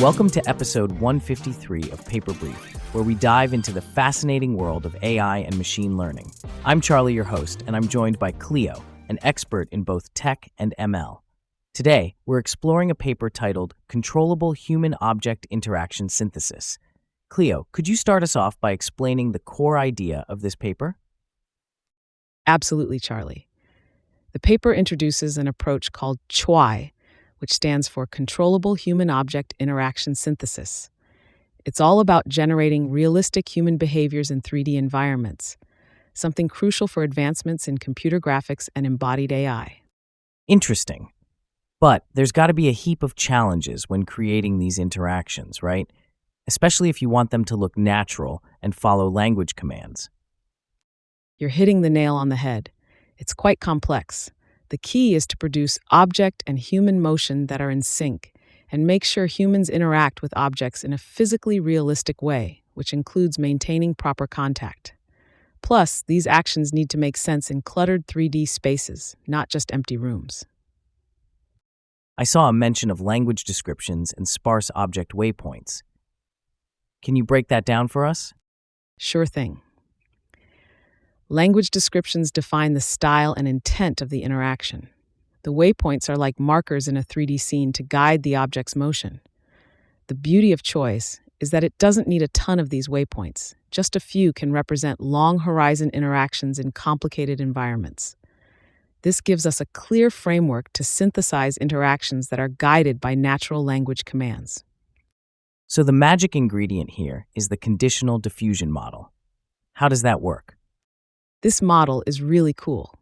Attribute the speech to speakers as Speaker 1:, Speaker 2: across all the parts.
Speaker 1: Welcome to episode 153 of Paper Brief, where we dive into the fascinating world of AI and machine learning. I'm Charlie, your host, and I'm joined by Cleo, an expert in both tech and ML. Today, we're exploring a paper titled Controllable Human-Object Interaction Synthesis. Cleo, could you start us off by explaining the core idea of this paper?
Speaker 2: Absolutely, Charlie. The paper introduces an approach called CHOI, which stands for Controllable Human-Object Interaction Synthesis. It's all about generating realistic human behaviors in 3D environments, something crucial for advancements in computer graphics and embodied AI.
Speaker 1: Interesting. But there's got to be a heap of challenges when creating these interactions, right? Especially if you want them to look natural and follow language commands.
Speaker 2: You're hitting the nail on the head. It's quite complex. The key is to produce object and human motion that are in sync and make sure humans interact with objects in a physically realistic way, which includes maintaining proper contact. Plus, these actions need to make sense in cluttered 3D spaces, not just empty rooms.
Speaker 1: I saw a mention of language descriptions and sparse object waypoints. Can you break that down for us?
Speaker 2: Sure thing. Language descriptions define the style and intent of the interaction. The waypoints are like markers in a 3D scene to guide the object's motion. The beauty of choice is that it doesn't need a ton of these waypoints. Just a few can represent long horizon interactions in complicated environments. This gives us a clear framework to synthesize interactions that are guided by natural language commands.
Speaker 1: So the magic ingredient here is the conditional diffusion model. How does that work?
Speaker 2: This model is really cool.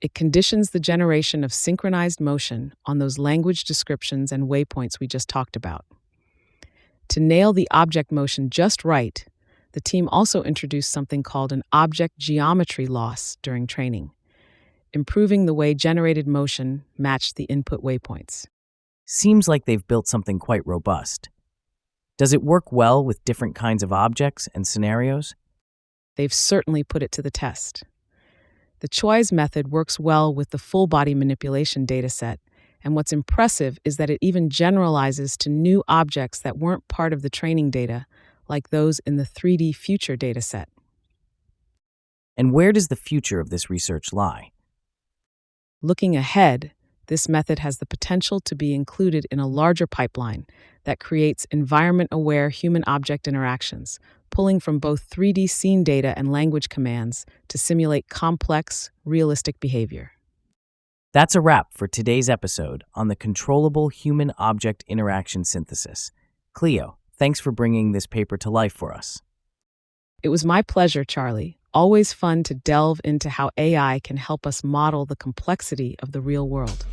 Speaker 2: It conditions the generation of synchronized motion on those language descriptions and waypoints we just talked about. To nail the object motion just right, the team also introduced something called an object geometry loss during training, improving the way generated motion matched the input waypoints.
Speaker 1: Seems like they've built something quite robust. Does it work well with different kinds of objects and scenarios?
Speaker 2: They've certainly put it to the test. The CHOI's method works well with the full-body manipulation dataset, and what's impressive is that it even generalizes to new objects that weren't part of the training data, like those in the 3D future dataset.
Speaker 1: And where does the future of this research lie?
Speaker 2: Looking ahead, this method has the potential to be included in a larger pipeline that creates environment-aware human-object interactions, pulling from both 3D scene data and language commands to simulate complex, realistic behavior.
Speaker 1: That's a wrap for today's episode on the Controllable Human-Object Interaction Synthesis. Cleo, thanks for bringing this paper to life for us.
Speaker 2: It was my pleasure, Charlie. Always fun to delve into how AI can help us model the complexity of the real world.